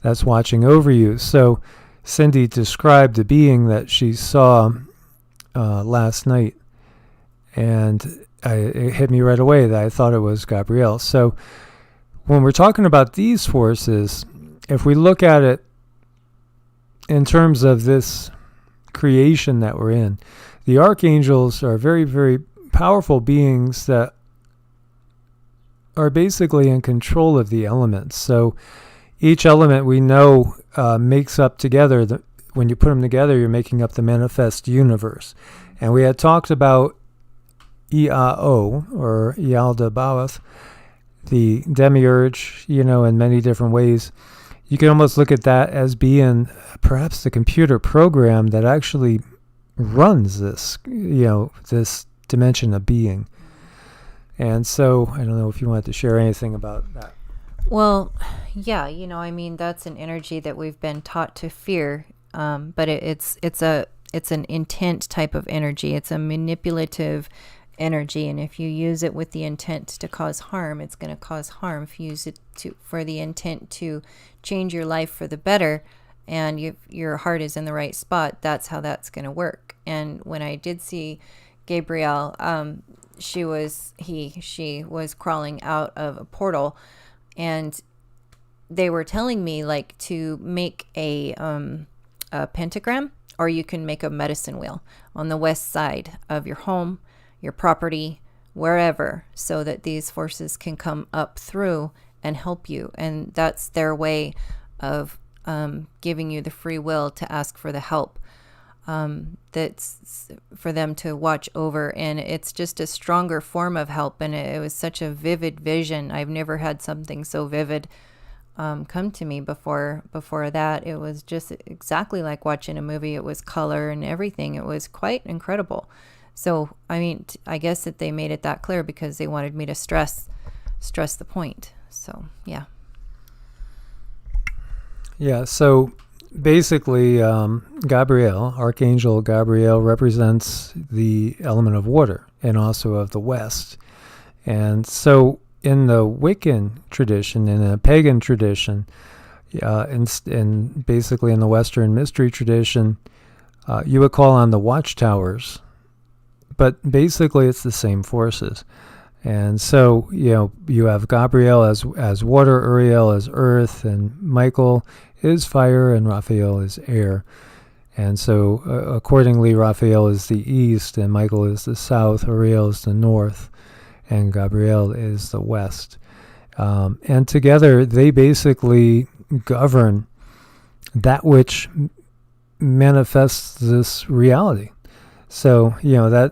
that's watching over you. So Cindy described the being that she saw last night, and it hit me right away that I thought it was Gabriel. So when we're talking about these forces, if we look at it in terms of this creation that we're in, the archangels are very, very powerful beings that are basically in control of the elements. So each element we know makes up together, when you put them together, you're making up the manifest universe. And we had talked about EAO, or Yaldabaoth, the Demiurge, in many different ways. You can almost look at that as being perhaps the computer program that actually runs this, this dimension of being. And so I don't know if you wanted to share anything about that. Well, yeah, that's an energy that we've been taught to fear, but it's an intent type of energy. It's a manipulative energy, and if you use it with the intent to cause harm, it's going to cause harm. If you use it for the intent to change your life for the better, and your heart is in the right spot, that's how that's going to work. And when I did see Gabriel, she was crawling out of a portal, and they were telling me to make a pentagram, or you can make a medicine wheel on the west side of your home, your property, wherever, so that these forces can come up through and help you. And that's their way of giving you the free will to ask for the help that's for them to watch over. And it's just a stronger form of help. And it was such a vivid vision. I've never had something so vivid come to me before that. It was just exactly like watching a movie. It was color and everything. It was quite incredible. So, I guess that they made it that clear because they wanted me to stress the point. So, yeah. Yeah, so basically, Gabriel, Archangel Gabriel, represents the element of water and also of the West. And so in the Wiccan tradition, in a pagan tradition, and basically in the Western mystery tradition, you would call on the watchtowers. But basically, it's the same forces. And so, you have Gabriel as water, Uriel as earth, and Michael is fire, and Raphael is air. And so, accordingly, Raphael is the east, and Michael is the south, Uriel is the north, and Gabriel is the west. And together, they basically govern that which manifests this reality. So,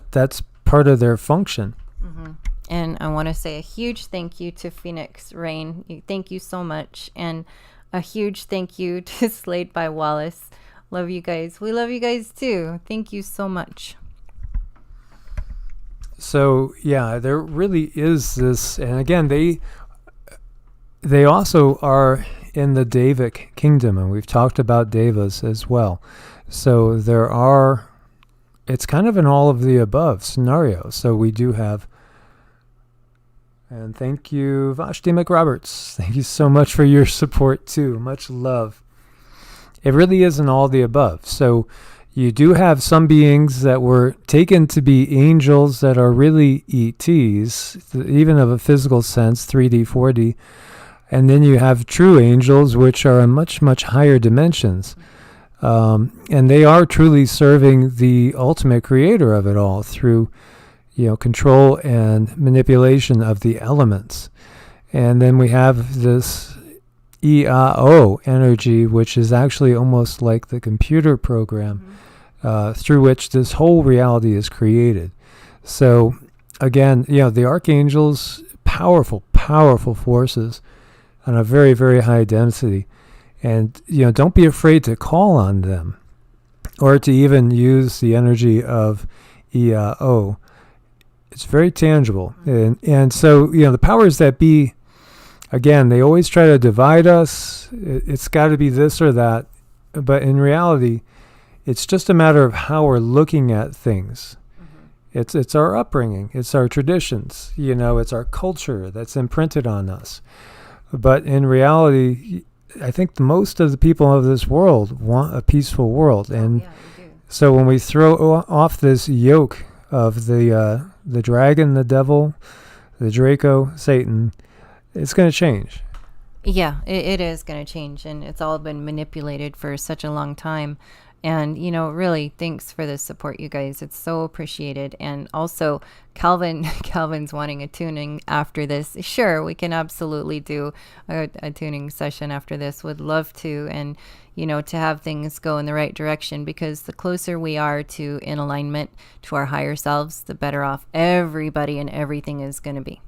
that's part of their function. Mm-hmm. And I want to say a huge thank you to Phoenix Rain. Thank you so much. And a huge thank you to Slayed by Wallace. Love you guys. We love you guys too. Thank you so much. So, yeah, there really is this. And again, they also are in the Devic kingdom, and we've talked about devas as well. So it's kind of an all of the above scenario. So we do have, and thank you, Vashti McRoberts. Thank you so much for your support too. Much love. It really is an all the above. So you do have some beings that were taken to be angels that are really ETs, even of a physical sense, 3D, 4D. And then you have true angels, which are in much, much higher dimensions. And they are truly serving the ultimate creator of it all through, control and manipulation of the elements. And then we have this EAO energy, which is actually almost like the computer program through which this whole reality is created. So again, the archangels, powerful, powerful forces on a very, very high density. And, don't be afraid to call on them or to even use the energy of EAO. It's very tangible. And so, the powers that be, again, they always try to divide us. It's got to be this or that. But in reality, it's just a matter of how we're looking at things. It's our upbringing. It's our traditions. It's our culture that's imprinted on us. But in reality, I think most of the people of this world want a peaceful world. And so when we throw off this yoke of the dragon, the devil, the Draco, Satan, it's going to change. Yeah, it is going to change. And it's all been manipulated for such a long time. And, really, thanks for the support, you guys. It's so appreciated. And also, Calvin's wanting a tuning after this. Sure, we can absolutely do a tuning session after this. Would love to. And, to have things go in the right direction, because the closer we are to in alignment to our higher selves, the better off everybody and everything is going to be.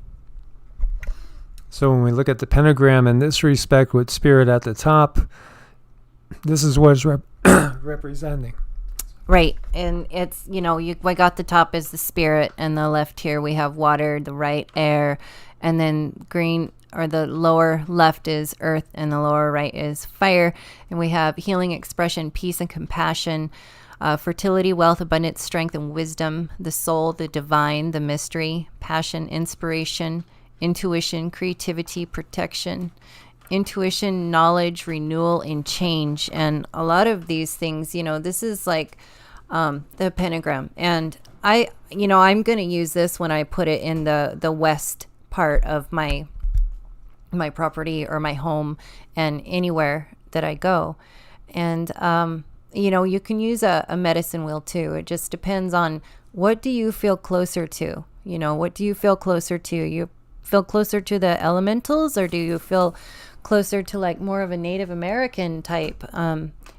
So when we look at the pentagram in this respect with spirit at the top, this is what it's representing. Right. And it's, I got the top is the spirit, and the left here we have water, the right air, and then green, or the lower left is earth, and the lower right is fire. And we have healing, expression, peace, and compassion, fertility, wealth, abundance, strength, and wisdom, the soul, the divine, the mystery, passion, inspiration, intuition, creativity, protection, intuition, knowledge, renewal, and change. And a lot of these things, this is like the pentagram. And I'm going to use this when I put it in the west part of my property or my home and anywhere that I go. And, you can use a medicine wheel too. It just depends on what do you feel closer to? What do you feel closer to? You feel closer to the elementals, or do you feel closer to like more of a Native American type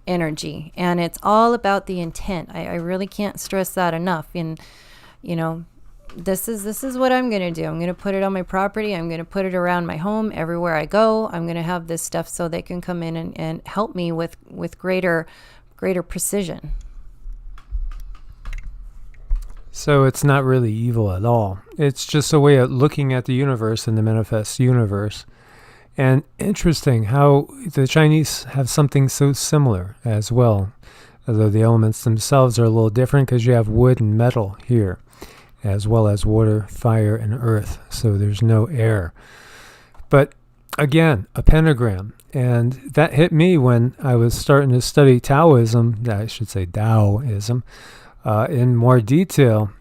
energy? And it's all about the intent. I really can't stress that enough. And this is what I'm going to do. I'm going to put it on my property. I'm going to put it around my home everywhere I go. I'm going to have this stuff so they can come in and help me with greater precision. So it's not really evil at all. It's just a way of looking at the universe and the manifest universe. And interesting how the Chinese have something so similar as well, although the elements themselves are a little different because you have wood and metal here, as well as water, fire, and earth. So there's no air. But again, a pentagram. And that hit me when I was starting to study Taoism, I should say Taoism, in more detail,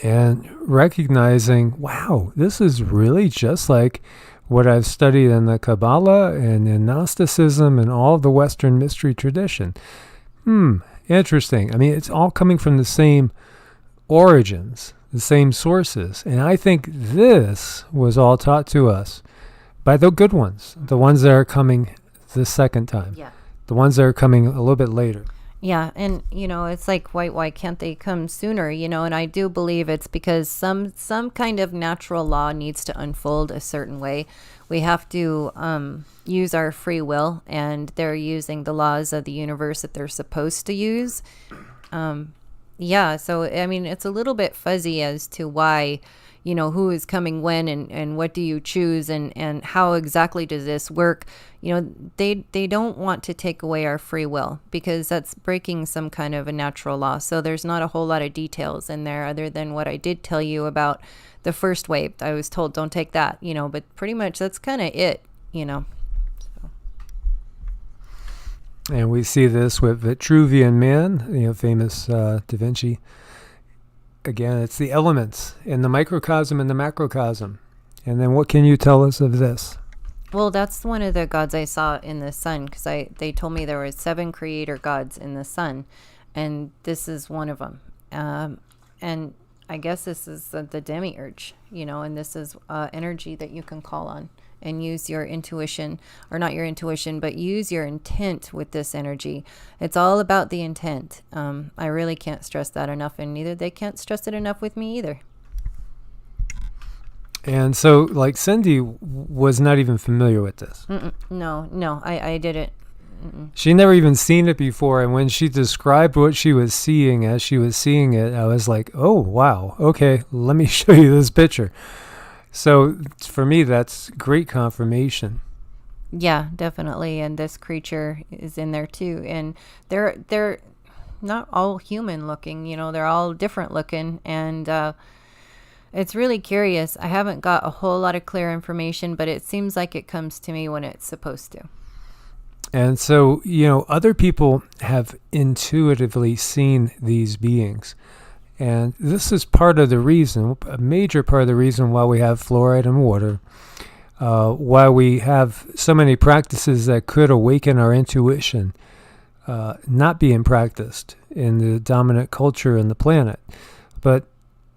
and recognizing, wow, this is really just like what I've studied in the Kabbalah and in Gnosticism and all the Western mystery tradition. Interesting. I mean, it's all coming from the same origins, the same sources. And I think this was all taught to us by the good ones, the ones that are coming the second time, the ones that are coming a little bit later. Yeah, and it's like why can't they come sooner? And I do believe it's because some kind of natural law needs to unfold a certain way. We have to use our free will, and they're using the laws of the universe that they're supposed to use. So I mean, it's a little bit fuzzy as to why who is coming when, and what do you choose, and how exactly does this work. They don't want to take away our free will, because that's breaking some kind of a natural law. So there's not a whole lot of details in there other than what I did tell you about the first wave. I was told don't take that, but pretty much that's kind of it, So. And we see this with Vitruvian Man, famous Da Vinci. Again, it's the elements in the microcosm and the macrocosm. And then what can you tell us of this? Well, that's one of the gods I saw in the sun, because they told me there were 7 creator gods in the sun, and this is one of them. And I guess this is the Demiurge, and this is energy that you can call on and use your intuition, or not your intuition, but use your intent with this energy. It's all about the intent. I really can't stress that enough, and neither they can't stress it enough with me either. And so, like, Cindy was not even familiar with this. No, I didn't. She never even seen it before, and when she described what she was seeing as she was seeing it, I was like, oh, wow, okay, let me show you this picture. So for me, that's great confirmation. Yeah, definitely. And this creature is in there too. And they're not all human looking, they're all different looking. And it's really curious. I haven't got a whole lot of clear information, but it seems like it comes to me when it's supposed to. And so, other people have intuitively seen these beings. And this is part of the reason, a major part of the reason why we have fluoride in water, why we have so many practices that could awaken our intuition, not being practiced in the dominant culture in the planet. But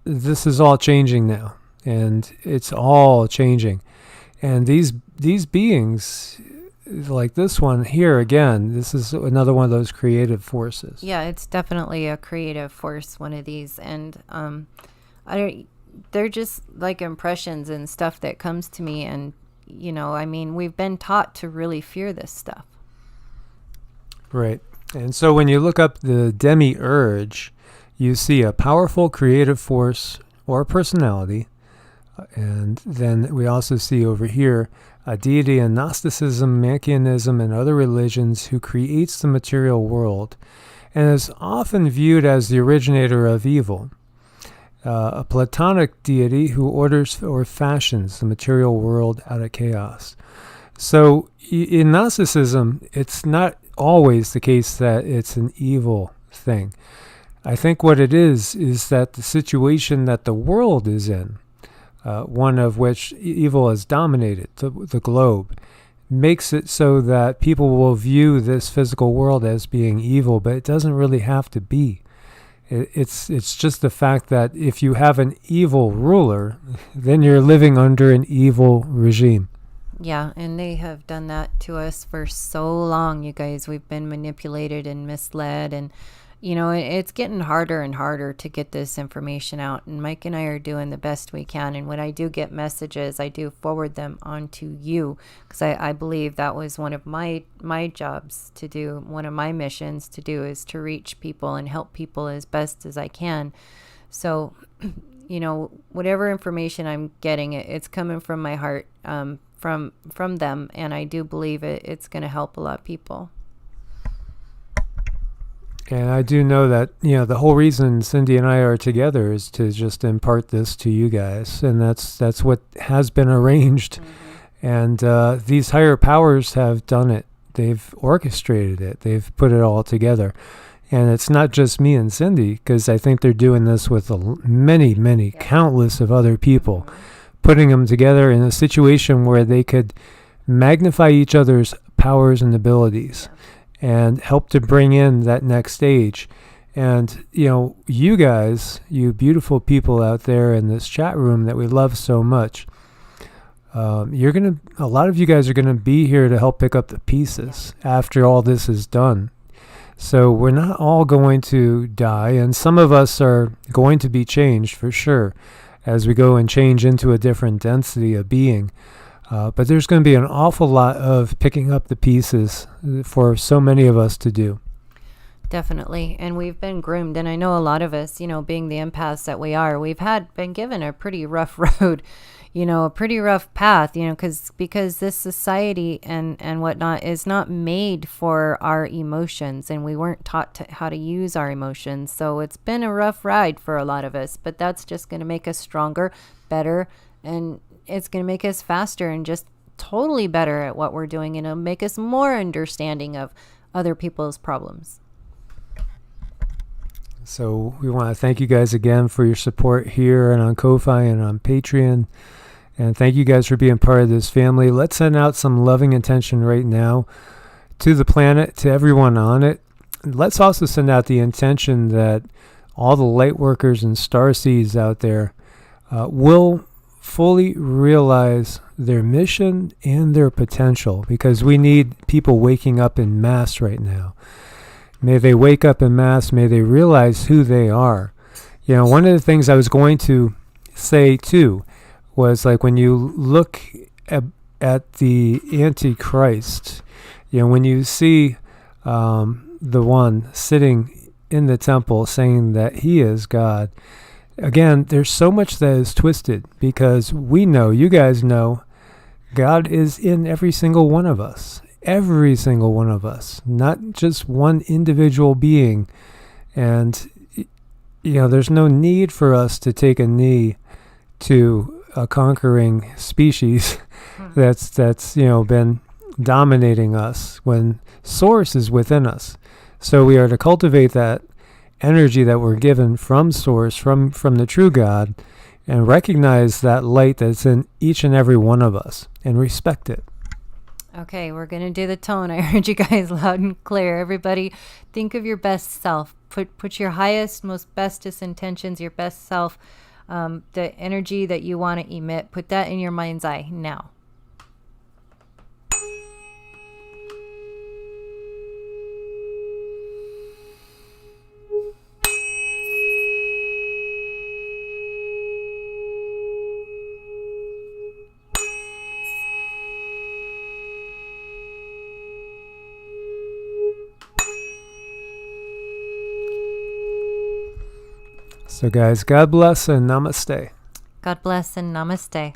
this is all changing now, and it's all changing. And these beings, like this one here, again, this is another one of those creative forces. Yeah, it's definitely a creative force, one of these. And they're just like impressions and stuff that comes to me. And, we've been taught to really fear this stuff. Right. And so when you look up the Demiurge, you see a powerful creative force or personality. And then we also see over here a deity in Gnosticism, Manichaeism, and other religions who creates the material world and is often viewed as the originator of evil. A Platonic deity who orders or fashions the material world out of chaos. So in Gnosticism, it's not always the case that it's an evil thing. I think what it is that the situation that the world is in, one of which evil has dominated, the globe, makes it so that people will view this physical world as being evil, but it doesn't really have to be. It's just the fact that if you have an evil ruler, then you're living under an evil regime. Yeah, and they have done that to us for so long, you guys. We've been manipulated and misled, and it's getting harder and harder to get this information out. And Mike and I are doing the best we can. And when I do get messages, I do forward them on to you, because I believe that was one of my jobs to do. One of my missions to do is to reach people and help people as best as I can. So, whatever information I'm getting, it's coming from my heart, from them. And I do believe it's going to help a lot of people. And I do know that, the whole reason Cindy and I are together is to just impart this to you guys. And that's what has been arranged. Mm-hmm. And these higher powers have done it. They've orchestrated it. They've put it all together. And it's not just me and Cindy, because I think they're doing this with many, countless of other people, mm-hmm. putting them together in a situation where they could magnify each other's powers and abilities. Yeah. And help to bring in that next stage. And, you guys, you beautiful people out there in this chat room that we love so much, a lot of you guys are going to be here to help pick up the pieces after all this is done. So we're not all going to die, and some of us are going to be changed for sure as we go and change into a different density of being. But there's going to be an awful lot of picking up the pieces for so many of us to do. Definitely. And we've been groomed. And I know a lot of us, being the empaths that we are, we've been given a pretty rough road, a pretty rough path, because this society and whatnot is not made for our emotions. And we weren't taught how to use our emotions. So it's been a rough ride for a lot of us. But that's just going to make us stronger, better, and it's going to make us faster and just totally better at what we're doing. And it'll make us more understanding of other people's problems. So we want to thank you guys again for your support here and on Ko-Fi and on Patreon. And thank you guys for being part of this family. Let's send out some loving intention right now to the planet, to everyone on it. Let's also send out the intention that all the light workers and starseeds out there will fully realize their mission and their potential, because we need people waking up in mass right now. May they wake up in mass. May they realize who they are. One of the things I was going to say too was, like, when you look at the AntiChrist, when you see the one sitting in the temple saying that he is God, again, there's so much that is twisted, because we know, you guys know, God is in every single one of us. Every single one of us, not just one individual being. And, there's no need for us to take a knee to a conquering species that's been dominating us, when Source is within us. So we are to cultivate that energy that we're given from Source, from the true God, and recognize that light that's in each and every one of us and respect it. Okay, we're going to do the tone. I heard you guys loud and clear. Everybody, think of your best self. Put your highest, most bestest intentions, your best self, the energy that you want to emit. Put that in your mind's eye now. So guys, God bless and namaste. God bless and namaste.